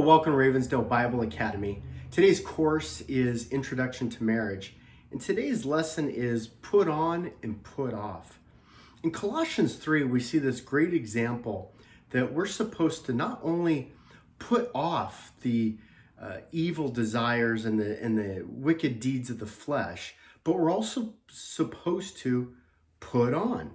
welcome to Ravensdale Bible Academy. Today's course is Introduction to Marriage, and today's lesson is Put On and Put Off. In Colossians 3, we see this great example that we're supposed to not only put off the evil desires and the wicked deeds of the flesh, but we're also supposed to put on.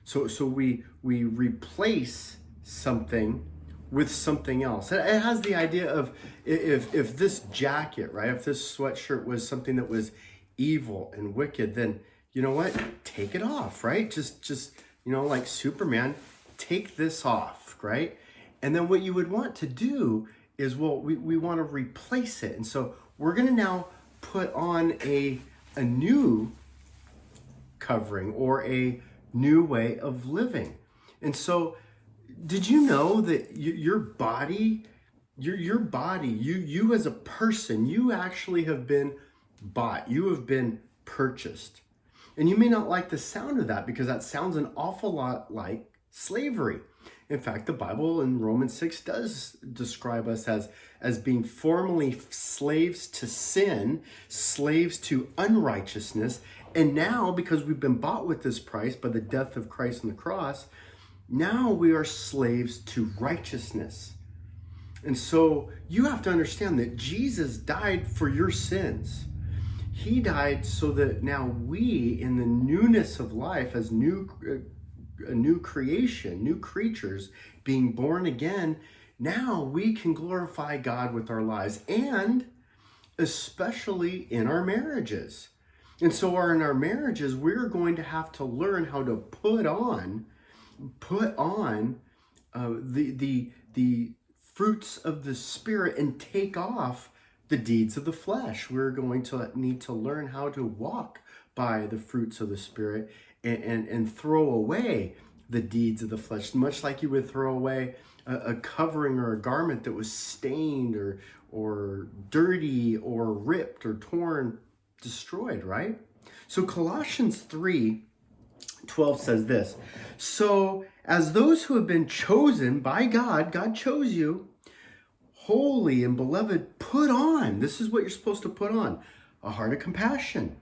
So we replace something with something else. It has the idea of if this jacket, right, if this sweatshirt was something that was evil and wicked, then you know what? Take it off, right? Just like Superman, take this off, right? And then what you would want to do is, we want to replace it. And so we're going to now put on a new covering or a new way of living. And so did you know that your body, you as a person, you actually have been bought, you have been purchased. And you may not like the sound of that because that sounds an awful lot like slavery. In fact, the Bible in Romans 6 does describe us as being formerly slaves to sin, slaves to unrighteousness. And now, because we've been bought with this price by the death of Christ on the cross, now we are slaves to righteousness. And so you have to understand that Jesus died for your sins. He died so that now we, in the newness of life, as a new creation, new creatures, being born again, now we can glorify God with our lives, and especially in our marriages. And so in our marriages, we're going to have to learn how to put on the fruits of the Spirit and take off the deeds of the flesh. We're going to need to learn how to walk by the fruits of the Spirit and throw away the deeds of the flesh, much like you would throw away a covering or a garment that was stained or dirty or ripped or torn, destroyed, right? So Colossians 3:12 says this: so as those who have been chosen by God chose you, holy and beloved, put on, this is what you're supposed to put on, a heart of compassion,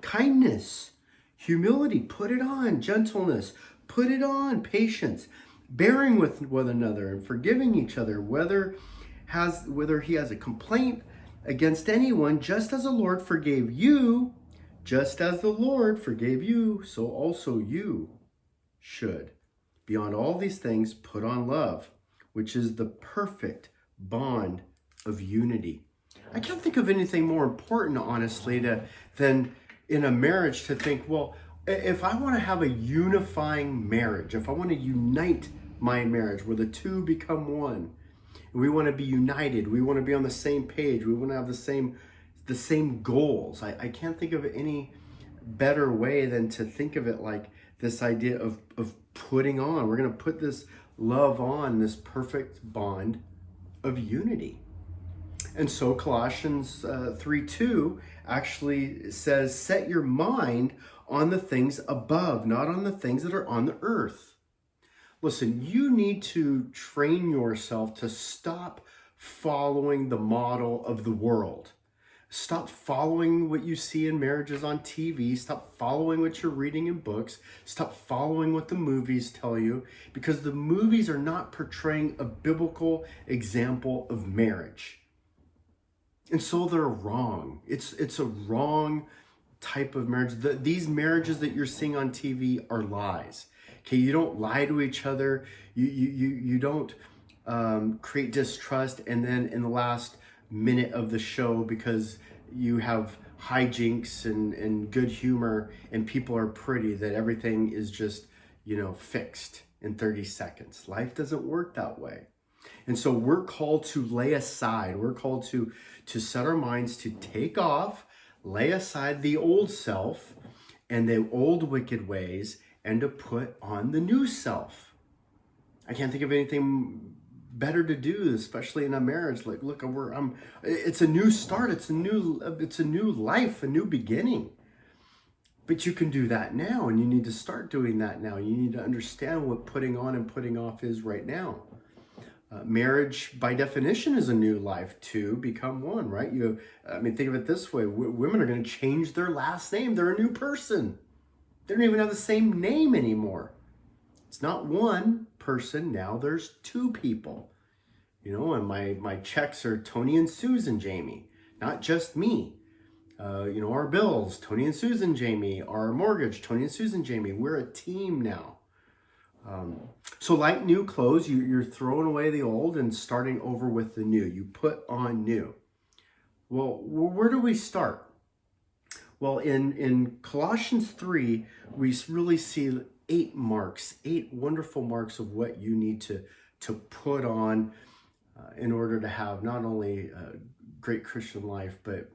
kindness, humility, put it on, gentleness, put it on, patience, bearing with one another and forgiving each other, whether he has a complaint against anyone, just as the Lord forgave you, just as the Lord forgave you, so also you should. Beyond all these things, put on love, which is the perfect bond of unity. I can't think of anything more important, honestly, than in a marriage to think, well, if I want to have a unifying marriage, if I want to unite my marriage where the two become one, and we want to be united, we want to be on the same page, we want to have the same goals. I can't think of any better way than to think of it like this idea of putting on. We're going to put this love on, this perfect bond of unity. And so Colossians 3:2 actually says, set your mind on the things above, not on the things that are on the earth. Listen, you need to train yourself to stop following the model of the world. Stop following what you see in marriages on TV. Stop following what you're reading in books. Stop following what the movies tell you, because the movies are not portraying a biblical example of marriage. And so they're wrong. It's a wrong type of marriage. These marriages that you're seeing on TV are lies. Okay, you don't lie to each other. You don't create distrust, and then in the last minute of the show, because you have hijinks and good humor and people are pretty, that everything is just fixed in 30 seconds. Life doesn't work that way. And so we're called to lay aside, we're called to set our minds to take off, lay aside the old self and the old wicked ways, and to put on the new self. I can't think of anything better to do, especially in a marriage. Like, look, it's a new start, it's a new life, a new beginning. But you can do that now, and you need to start doing that now. You need to understand what putting on and putting off is right now. Marriage, by definition, is a new life. Two become one, right? Think of it this way. Women are going to change their last name. They're a new person. They don't even have the same name anymore. It's not one person. Now there's two people. And my checks are Tony and Susan Jamie, not just me. Our bills, Tony and Susan Jamie. Our mortgage, Tony and Susan Jamie. We're a team now. So like new clothes, you're throwing away the old and starting over with the new. You put on new. Well, where do we start? Well, in Colossians 3, we really see 8 wonderful marks of what you need to put on in order to have not only a great Christian life, but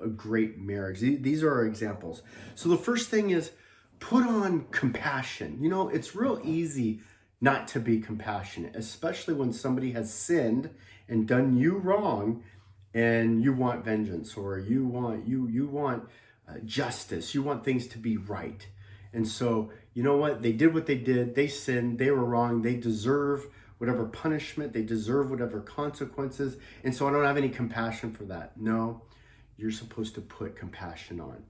a great marriage. These are our examples. So the first thing is put on compassion. It's real easy not to be compassionate, especially when somebody has sinned and done you wrong and you want vengeance, or you want justice. You want things to be right. And so, they did what they did. They sinned. They were wrong. They deserve whatever punishment. They deserve whatever consequences. And so I don't have any compassion for that. No, you're supposed to put compassion on.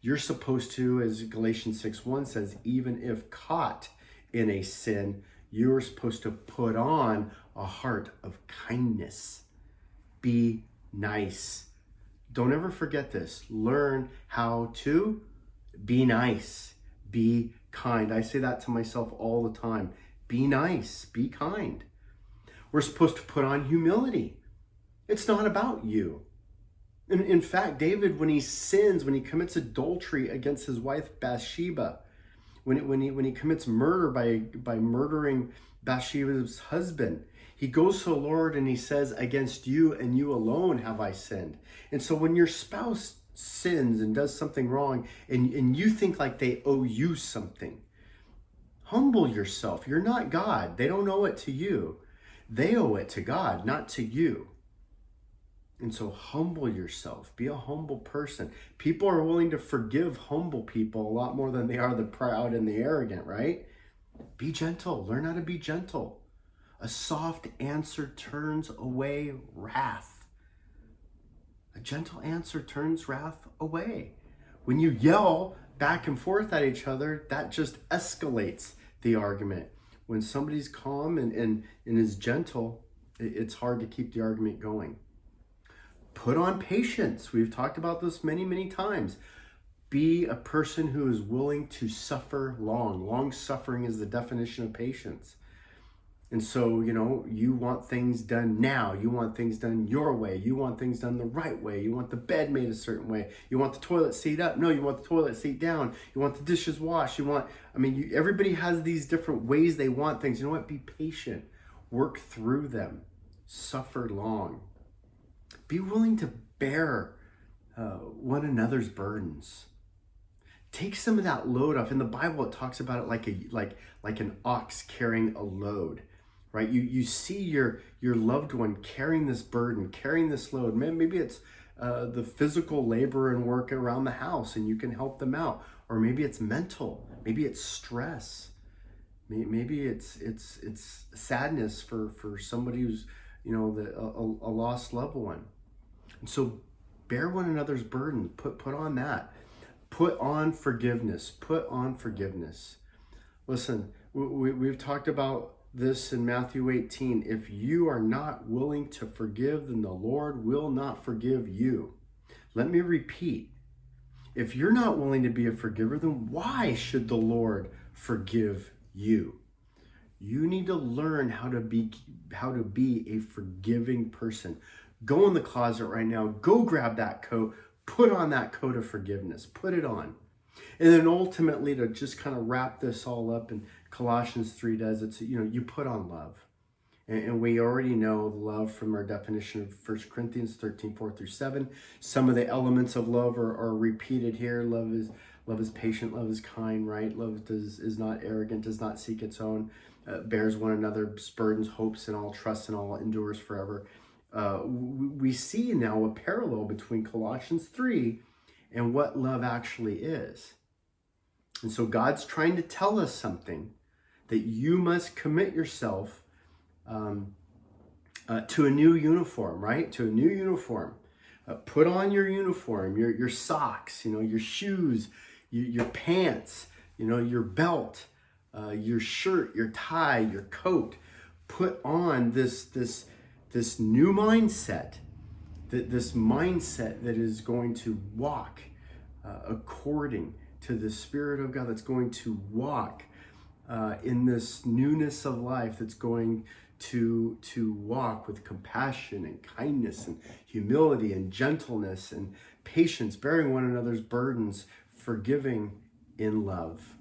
You're supposed to, as Galatians 6:1 says, even if caught in a sin, you're supposed to put on a heart of kindness. Be nice. Don't ever forget this. Learn how to be nice. Be kind. I say that to myself all the time. Be nice. Be kind. We're supposed to put on humility. It's not about you. In fact, David, when he sins, when he commits adultery against his wife Bathsheba, when he commits murder by murdering Bathsheba's husband, he goes to the Lord and he says, against you and you alone have I sinned. And so when your spouse sins and does something wrong and you think like they owe you something, humble yourself. You're not God. They don't owe it to you. They owe it to God, not to you. And so humble yourself. Be a humble person. People are willing to forgive humble people a lot more than they are the proud and the arrogant, right? Be gentle. Learn how to be gentle. A soft answer turns away wrath. A gentle answer turns wrath away. When you yell back and forth at each other, that just escalates the argument. When somebody's calm and is gentle, it's hard to keep the argument going. Put on patience. We've talked about this many, many times. Be a person who is willing to suffer long. Long suffering is the definition of patience. And so, you want things done now. You want things done your way. You want things done the right way. You want the bed made a certain way. You want the toilet seat up. No, you want the toilet seat down. You want the dishes washed. Everybody has these different ways they want things. You know what? Be patient. Work through them. Suffer long. Be willing to bear one another's burdens. Take some of that load off. In the Bible, it talks about it like an ox carrying a load, right? You see your loved one carrying this burden, carrying this load. Maybe it's the physical labor and work around the house, and you can help them out. Or maybe it's mental. Maybe it's stress. Maybe it's sadness for somebody who's a lost loved one. And so bear one another's burden. Put on that. Put on forgiveness. Put on forgiveness. Listen, we've talked about this in Matthew 18. If you are not willing to forgive, then the Lord will not forgive you. Let me repeat. If you're not willing to be a forgiver, then why should the Lord forgive you? You need to learn how to be a forgiving person. Go in the closet right now. Go grab that coat. Put on that coat of forgiveness. Put it on. And then ultimately, to just kind of wrap this all up, and Colossians 3 does, it's, you put on love. And we already know love from our definition of 1 Corinthians 13, 4-7. Some of the elements of love are repeated here. Love is patient, love is kind, right? Love is not arrogant, does not seek its own, bears one another's burdens, hopes, and all trusts, and all endures forever. We see now a parallel between Colossians 3 and what love actually is. And so God's trying to tell us something, that you must commit yourself to a new uniform, right? To a new uniform. Put on your uniform, your socks, your shoes, your pants, your belt, your shirt, your tie, your coat. Put on this new mindset, this mindset that is going to walk according to the Spirit of God, that's going to walk in this newness of life, that's going to walk with compassion and kindness and humility and gentleness and patience, bearing one another's burdens, forgiving in love.